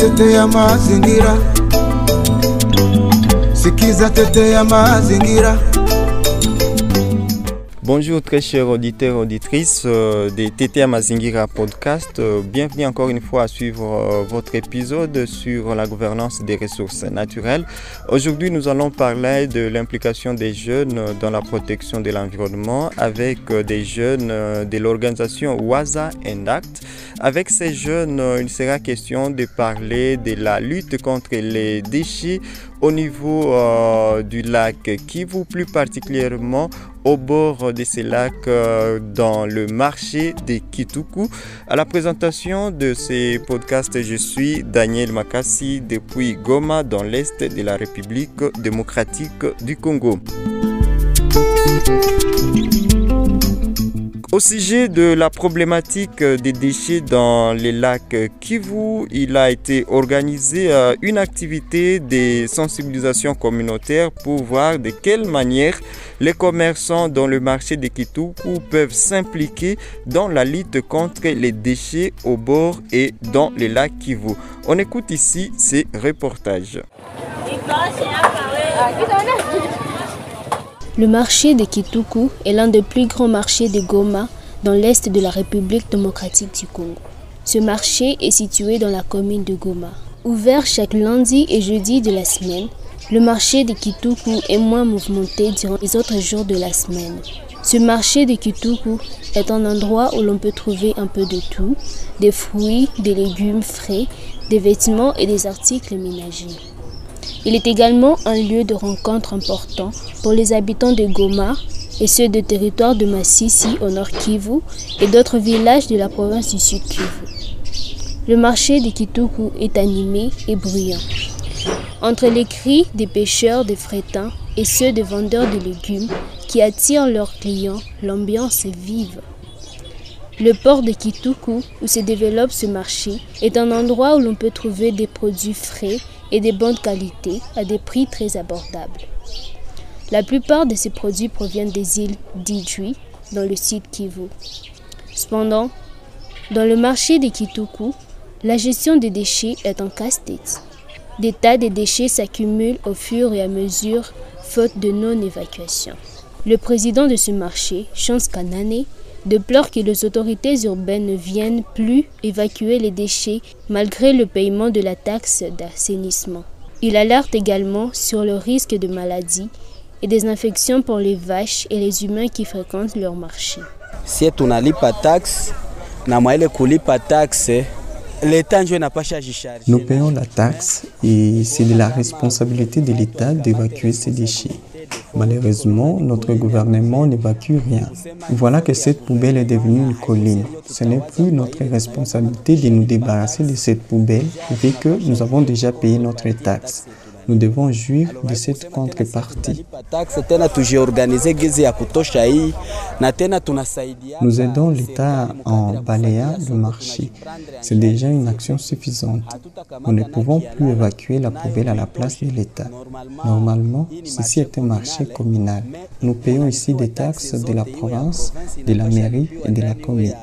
tete ya mazingira. Sikiza tete ya mazingira. Bonjour très chers auditeurs et auditrices des TT Mazingira Podcast. Bienvenue encore une fois à suivre votre épisode sur la gouvernance des ressources naturelles. Aujourd'hui, nous allons parler de l'implication des jeunes dans la protection de l'environnement avec des jeunes de l'organisation Waza and Act. Avec ces jeunes, il sera question de parler de la lutte contre les déchets au niveau du lac Kivu, plus particulièrement au bord de ce lac dans le marché de Kituku. À la présentation de ce podcast, je suis Daniel Makassi depuis Goma dans l'est de la République démocratique du Congo. Au sujet de la problématique des déchets dans les lacs Kivu, il a été organisé une activité de sensibilisation communautaire pour voir de quelle manière les commerçants dans le marché de Kituku peuvent s'impliquer dans la lutte contre les déchets au bord et dans les lacs Kivu. On écoute ici ces reportages. Le marché de Kituku est l'un des plus grands marchés de Goma dans l'est de la République démocratique du Congo. Ce marché est situé dans la commune de Goma. Ouvert chaque lundi et jeudi de la semaine, le marché de Kituku est moins mouvementé durant les autres jours de la semaine. Ce marché de Kituku est un endroit où l'on peut trouver un peu de tout, des fruits, des légumes frais, des vêtements et des articles ménagers. Il est également un lieu de rencontre important pour les habitants de Goma et ceux de territoire de Masisi au nord Kivu et d'autres villages de la province du sud Kivu. Le marché de Kituku est animé et bruyant. Entre les cris des pêcheurs, des frétins et ceux des vendeurs de légumes qui attirent leurs clients, l'ambiance est vive. Le port de Kituku, où se développe ce marché, est un endroit où l'on peut trouver des produits frais et de bonne qualité à des prix très abordables. La plupart de ces produits proviennent des îles d'Idjwi, dans le sud Kivu. Cependant, dans le marché de Kituku, la gestion des déchets est un casse-tête. Des tas de déchets s'accumulent au fur et à mesure, faute de non-évacuation. Le président de ce marché, Chance Kanane, déplore que les autorités urbaines ne viennent plus évacuer les déchets malgré le paiement de la taxe d'assainissement. Il alerte également sur le risque de maladies et des infections pour les vaches et les humains qui fréquentent leur marché. Si tunalipa taxe na mwaile kulipa taxe, l'État n'a pas chargé. Nous payons la taxe et c'est de la responsabilité de l'État d'évacuer ces déchets. Malheureusement, notre gouvernement n'évacue rien. Voilà que cette poubelle est devenue une colline. Ce n'est plus notre responsabilité de nous débarrasser de cette poubelle, vu que nous avons déjà payé notre taxe. Nous devons jouir de cette contrepartie. Nous aidons l'État en balayant le marché. C'est déjà une action suffisante. Nous ne pouvons plus évacuer la poubelle à la place de l'État. Normalement, ceci est un marché communal. Nous payons ici des taxes de la province, de la mairie et de la commune.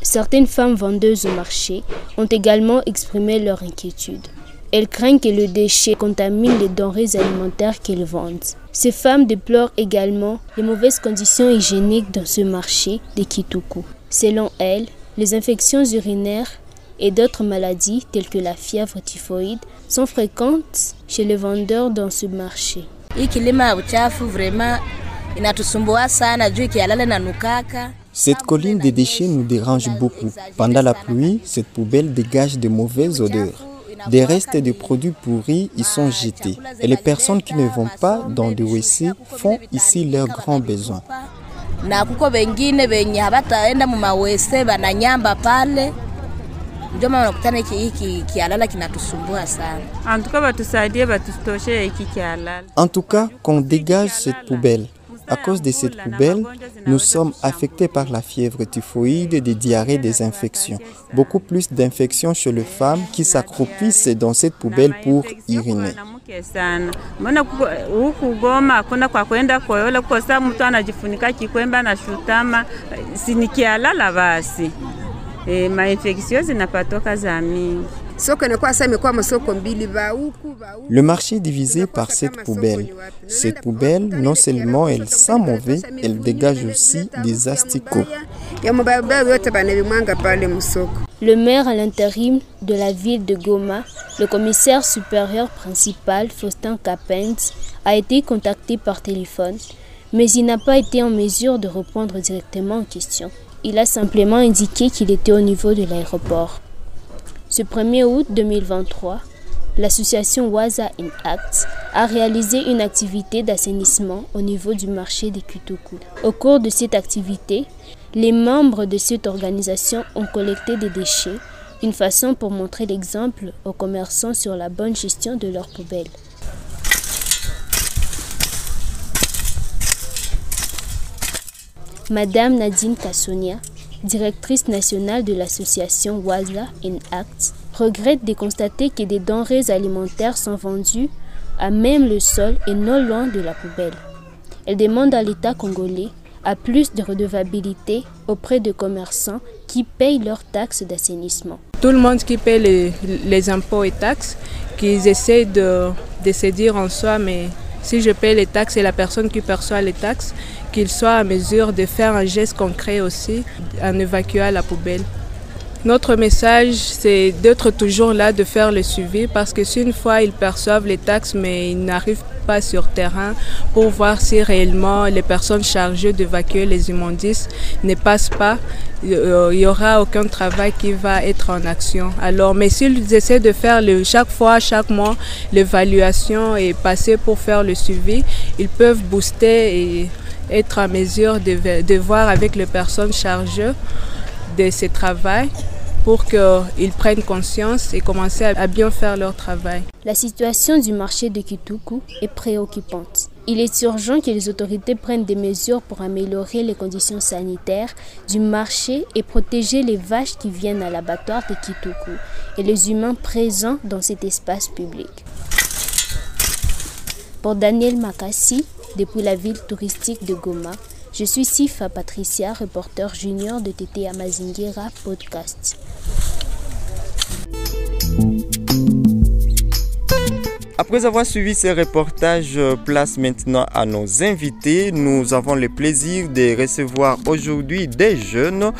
Certaines femmes vendeuses au marché ont également exprimé leur inquiétude. Elles craignent que le déchet contamine les denrées alimentaires qu'elles vendent. Ces femmes déplorent également les mauvaises conditions hygiéniques dans ce marché de Kituku. Selon elles, les infections urinaires et d'autres maladies telles que la fièvre typhoïde sont fréquentes chez les vendeurs dans ce marché. Cette colline de déchets nous dérange beaucoup. Pendant la pluie, cette poubelle dégage de mauvaises odeurs. Des restes de produits pourris y sont jetés. Et les personnes qui ne vont pas dans des WC font ici leurs grands besoins. En tout cas, qu'on dégage cette poubelle. À cause de cette poubelle, nous sommes affectés par la fièvre typhoïde, des diarrhées, des infections. Beaucoup plus d'infections chez les femmes qui s'accroupissent dans cette poubelle pour uriner. Mainfektion zinapatoka za mingi. Le marché est divisé par cette poubelle. Cette poubelle, non seulement elle sent mauvais, elle dégage aussi des asticots. Le maire à l'intérim de la ville de Goma, le commissaire supérieur principal Faustin Kapens, a été contacté par téléphone, mais il n'a pas été en mesure de répondre directement aux questions. Il a simplement indiqué qu'il était au niveau de l'aéroport. Ce 1er août 2023, l'association Waza in Act a réalisé une activité d'assainissement au niveau du marché des Kituku. Au cours de cette activité, les membres de cette organisation ont collecté des déchets, une façon pour montrer l'exemple aux commerçants sur la bonne gestion de leurs poubelles. Madame Nadine Kassonia, directrice nationale de l'association Waza in Act, regrette de constater que des denrées alimentaires sont vendues à même le sol et non loin de la poubelle. Elle demande à l'État congolais à plus de redevabilité auprès de commerçants qui payent leurs taxes d'assainissement. Tout le monde qui paie les impôts et taxes, qu'ils essaient de se dire en soi, mais si je paie les taxes et la personne qui perçoit les taxes, qu'il soit à mesure de faire un geste concret aussi en évacuant la poubelle. Notre message, c'est d'être toujours là, de faire le suivi, parce que si une fois ils perçoivent les taxes, mais ils n'arrivent pas sur terrain pour voir si réellement les personnes chargées d'évacuer les immondices ne passent pas, il n'y aura aucun travail qui va être en action. Alors, mais s'ils essaient de faire chaque fois, chaque mois, l'évaluation et passer pour faire le suivi, ils peuvent booster et être en mesure de voir avec les personnes chargées de ce travail pour qu'ils prennent conscience et commencent à bien faire leur travail. La situation du marché de Kituku est préoccupante. Il est urgent que les autorités prennent des mesures pour améliorer les conditions sanitaires du marché et protéger les vaches qui viennent à l'abattoir de Kituku et les humains présents dans cet espace public. Pour Daniel Makassi, depuis la ville touristique de Goma, je suis Sifa Patricia, reporter junior de TT Amazingira Podcast. Après avoir suivi ces reportages, place maintenant à nos invités. Nous avons le plaisir de recevoir aujourd'hui des jeunes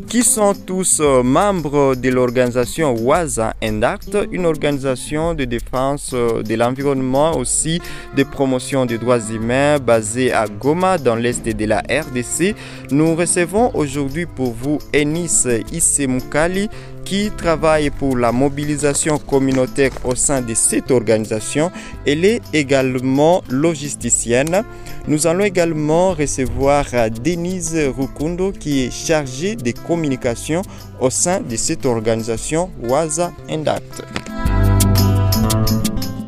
qui sont tous membres de l'organisation Waza in Act, une organisation de défense de l'environnement, aussi de promotion des droits humains basée à Goma, dans l'est de la RDC. Nous recevons aujourd'hui pour vous Enis Issemukali, qui travaille pour la mobilisation communautaire au sein de cette organisation. Elle est également logisticienne. Nous allons également recevoir Denise Rukundo, qui est chargée de communication au sein de cette organisation Waza in Act.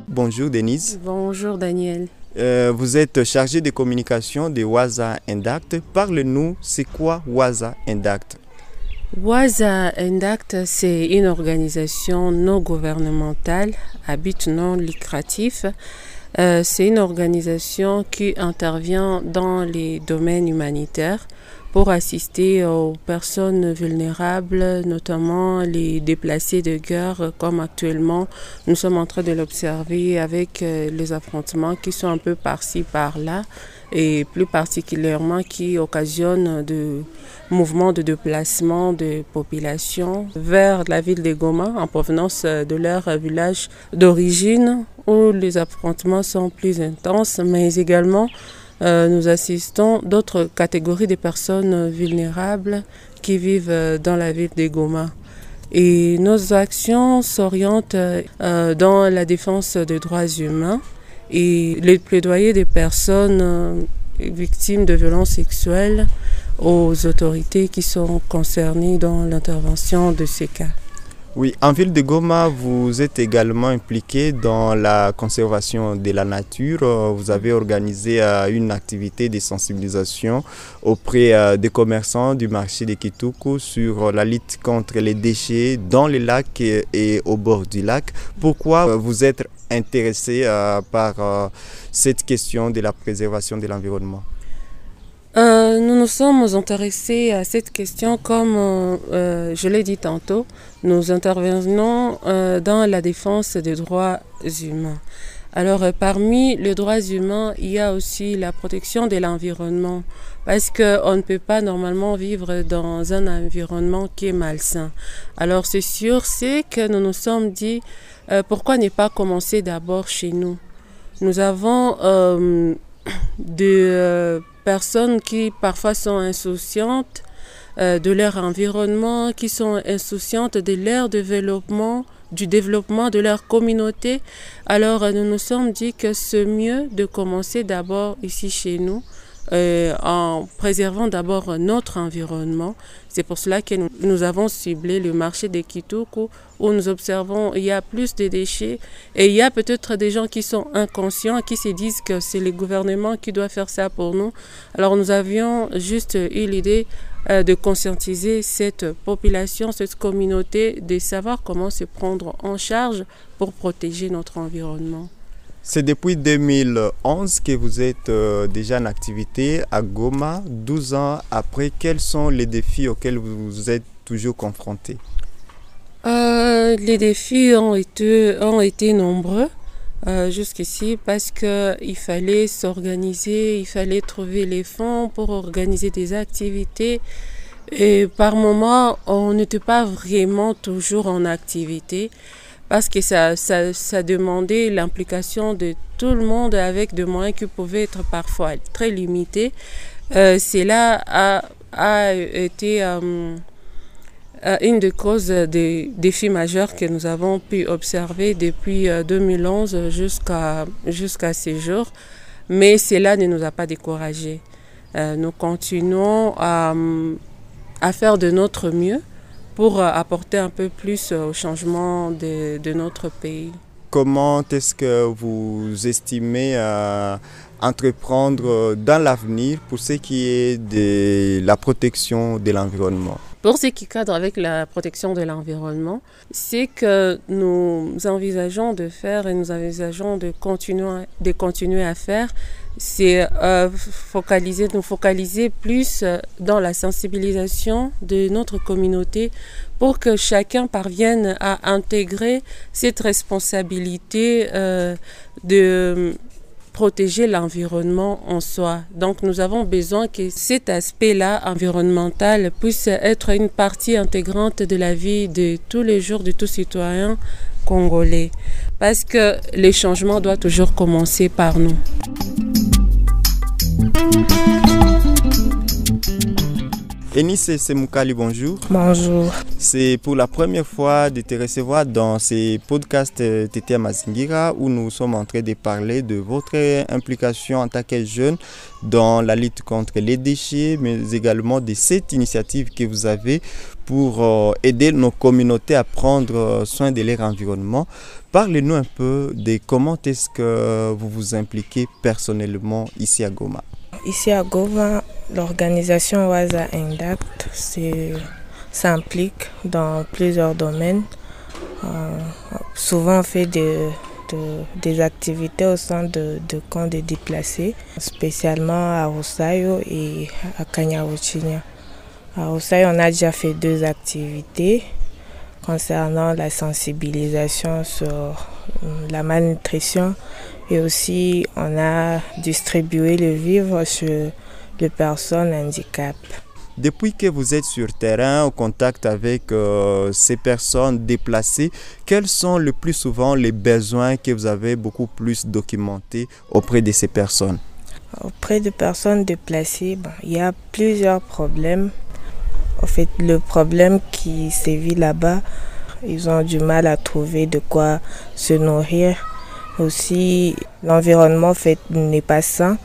Bonjour Denise. Bonjour Daniel. Vous êtes chargée de communication de Waza in Act. Parle-nous, c'est quoi Waza in Act? Waza in Act, c'est une organisation non gouvernementale à but non lucratif. C'est une organisation qui intervient dans les domaines humanitaires pour assister aux personnes vulnérables, notamment les déplacés de guerre, comme actuellement nous sommes en train de l'observer avec les affrontements qui sont un peu par-ci, par-là, et plus particulièrement qui occasionnent de mouvements de déplacement de population vers la ville de Goma en provenance de leur village d'origine où les affrontements sont plus intenses, mais également nous assistons d'autres catégories de personnes vulnérables qui vivent dans la ville de Goma. Et nos actions s'orientent dans la défense des droits humains et le plaidoyer des personnes victimes de violences sexuelles aux autorités qui sont concernées dans l'intervention de ces cas. Oui, en ville de Goma, vous êtes également impliqué dans la conservation de la nature. Vous avez organisé une activité de sensibilisation auprès des commerçants du marché de Kituku sur la lutte contre les déchets dans les lacs et au bord du lac. Pourquoi vous êtes intéressé par cette question de la préservation de l'environnement? Nous nous sommes intéressés à cette question comme je l'ai dit tantôt, nous intervenons dans la défense des droits humains. Alors parmi les droits humains, il y a aussi la protection de l'environnement parce qu'on ne peut pas normalement vivre dans un environnement qui est malsain. Alors c'est sûr, c'est que nous nous sommes dit pourquoi ne pas commencer d'abord chez nous. Nous avons des personnes qui parfois sont insouciantes de leur environnement, qui sont insouciantes de leur développement, du développement de leur communauté. Alors nous nous sommes dit que c'est mieux de commencer d'abord ici chez nous, en préservant d'abord notre environnement. C'est pour cela que nous avons ciblé le marché de Kituku où nous observons il y a plus de déchets et il y a peut-être des gens qui sont inconscients, qui se disent que c'est le gouvernement qui doit faire ça pour nous. Alors nous avions juste eu l'idée de conscientiser cette population, cette communauté, de savoir comment se prendre en charge pour protéger notre environnement. C'est depuis 2011 que vous êtes déjà en activité à Goma. 12 ans après, quels sont les défis auxquels vous êtes toujours confrontés? Les défis ont été nombreux jusqu'ici parce qu'il fallait s'organiser, il fallait trouver les fonds pour organiser des activités. Et par moments, on n'était pas vraiment toujours en activité. Parce que ça demandait l'implication de tout le monde avec des moyens qui pouvaient être parfois très limités. Cela a été une des causes des défis majeurs que nous avons pu observer depuis 2011 jusqu'à ces jours. Mais cela ne nous a pas découragés. Nous continuons à faire de notre mieux pour apporter un peu plus au changement de notre pays. Comment est-ce que vous estimez entreprendre dans l'avenir pour ce qui est de la protection de l'environnement? Pour ce qui cadre avec la protection de l'environnement, c'est que nous envisageons de faire et nous envisageons de continuer à faire, c'est nous focaliser plus dans la sensibilisation de notre communauté pour que chacun parvienne à intégrer cette responsabilité de protéger l'environnement en soi. Donc nous avons besoin que cet aspect-là environnemental puisse être une partie intégrante de la vie de tous les jours de tout citoyen congolais. Parce que les changements doivent toujours commencer par nous. Eunice Semoukali, bonjour. Bonjour. C'est pour la première fois de te recevoir dans ces podcasts Tété Mazingira où nous sommes en train de parler de votre implication en tant que jeune dans la lutte contre les déchets, mais également de cette initiative que vous avez pour aider nos communautés à prendre soin de leur environnement. Parlez-nous un peu de comment est-ce que vous vous impliquez personnellement ici à Goma. Ici à Goma, l'organisation Waza Indact s'implique dans plusieurs domaines. Souvent on fait des activités au sein de camps de déplacés, spécialement à Rosayo et à Kanyaruchinya. À Rosayo, on a déjà fait 2 activités concernant la sensibilisation sur la malnutrition et aussi on a distribué le vivre sur les personnes handicapées. Depuis que vous êtes sur terrain, au contact avec ces personnes déplacées, quels sont le plus souvent les besoins que vous avez beaucoup plus documentés auprès de ces personnes? Auprès de personnes déplacées, il y a plusieurs problèmes. En fait, le problème qui sévit là-bas, ils ont du mal à trouver de quoi se nourrir. Aussi, l'environnement n'est pas sain.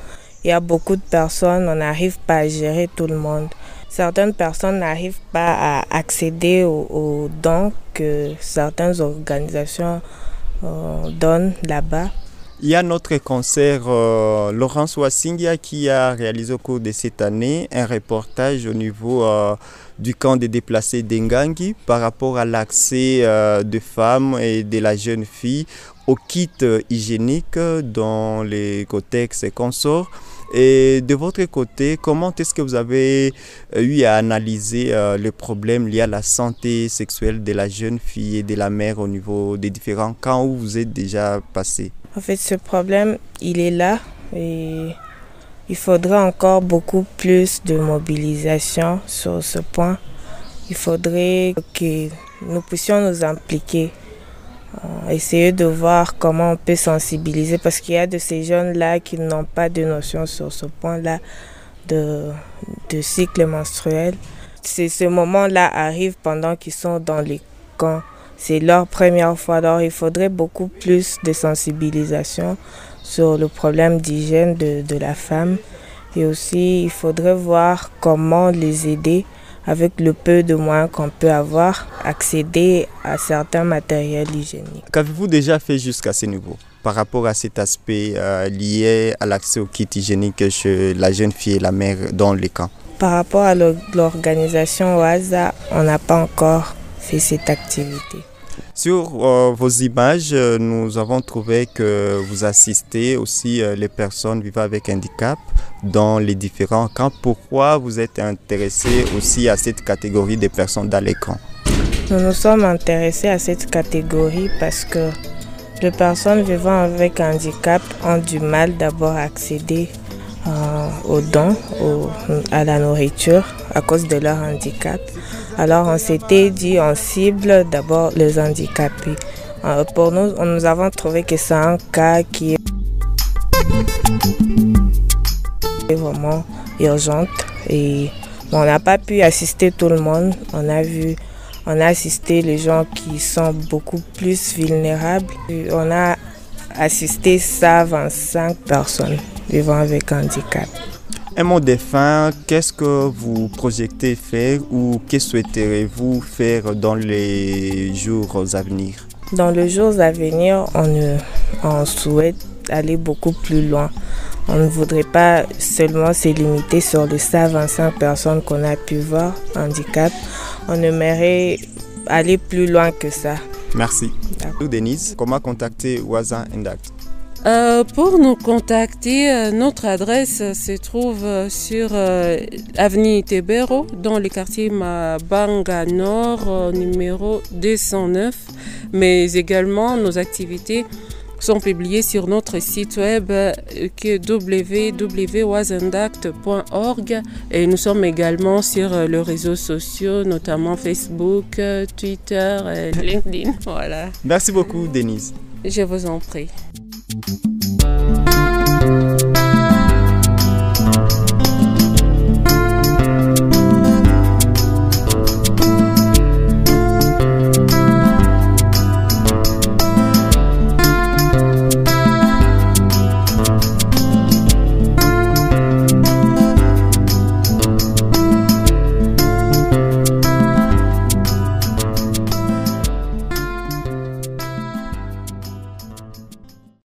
Il y a beaucoup de personnes, on n'arrive pas à gérer tout le monde. Certaines personnes n'arrivent pas à accéder aux dons que certaines organisations donnent là-bas. Il y a notre concert Laurence Wassingia qui a réalisé au cours de cette année un reportage au niveau du camp des déplacés d'Engangi par rapport à l'accès des femmes et de la jeune fille aux kits hygiéniques dans les cotex et consorts. Et de votre côté, comment est-ce que vous avez eu à analyser le problème lié à la santé sexuelle de la jeune fille et de la mère au niveau des différents camps où vous êtes déjà passé? En fait, ce problème, il est là et il faudrait encore beaucoup plus de mobilisation sur ce point. Il faudrait que nous puissions nous impliquer, essayer de voir comment on peut sensibiliser, parce qu'il y a de ces jeunes-là qui n'ont pas de notion sur ce point-là de cycle menstruel. Ce moment-là arrive pendant qu'ils sont dans les camps. C'est leur première fois, alors il faudrait beaucoup plus de sensibilisation sur le problème d'hygiène de la femme. Et aussi, il faudrait voir comment les aider avec le peu de moyens qu'on peut avoir, accéder à certains matériels hygiéniques. Qu'avez-vous déjà fait jusqu'à ce niveau par rapport à cet aspect lié à l'accès au kit hygiénique chez la jeune fille et la mère dans les camps? Par rapport à l'organisation OASA, on n'a pas encore fait cette activité. Sur vos images, nous avons trouvé que vous assistez aussi les personnes vivant avec handicap dans les différents camps. Pourquoi vous êtes intéressé aussi à cette catégorie de personnes dans les camps? Nous nous sommes intéressés à cette catégorie parce que les personnes vivant avec handicap ont du mal d'abord à accéder aux dons, à la nourriture à cause de leur handicap. Alors on s'était dit, on cible d'abord les handicapés. Pour nous avons trouvé que c'est un cas qui est vraiment urgente et on n'a pas pu assister tout le monde. On a assisté les gens qui sont beaucoup plus vulnérables. On a assisté 125 personnes vivant avec handicap. Un mot de fin, qu'est-ce que vous projetez faire ou que souhaiterez-vous faire dans les jours à venir? Dans les jours à venir, on souhaite aller beaucoup plus loin. On ne voudrait pas seulement se limiter sur les 125 personnes qu'on a pu voir handicap. On aimerait aller plus loin que ça. Merci. Denise, comment contacter OASA Indact? Pour nous contacter, notre adresse se trouve sur avenue Tebero, dans le quartier Mabanga Nord, numéro 209. Mais également, nos activités sont publiées sur notre site web www.wasandact.org et nous sommes également sur les réseaux sociaux, notamment Facebook, Twitter et LinkedIn. Voilà. Merci beaucoup, Denise. Je vous en prie.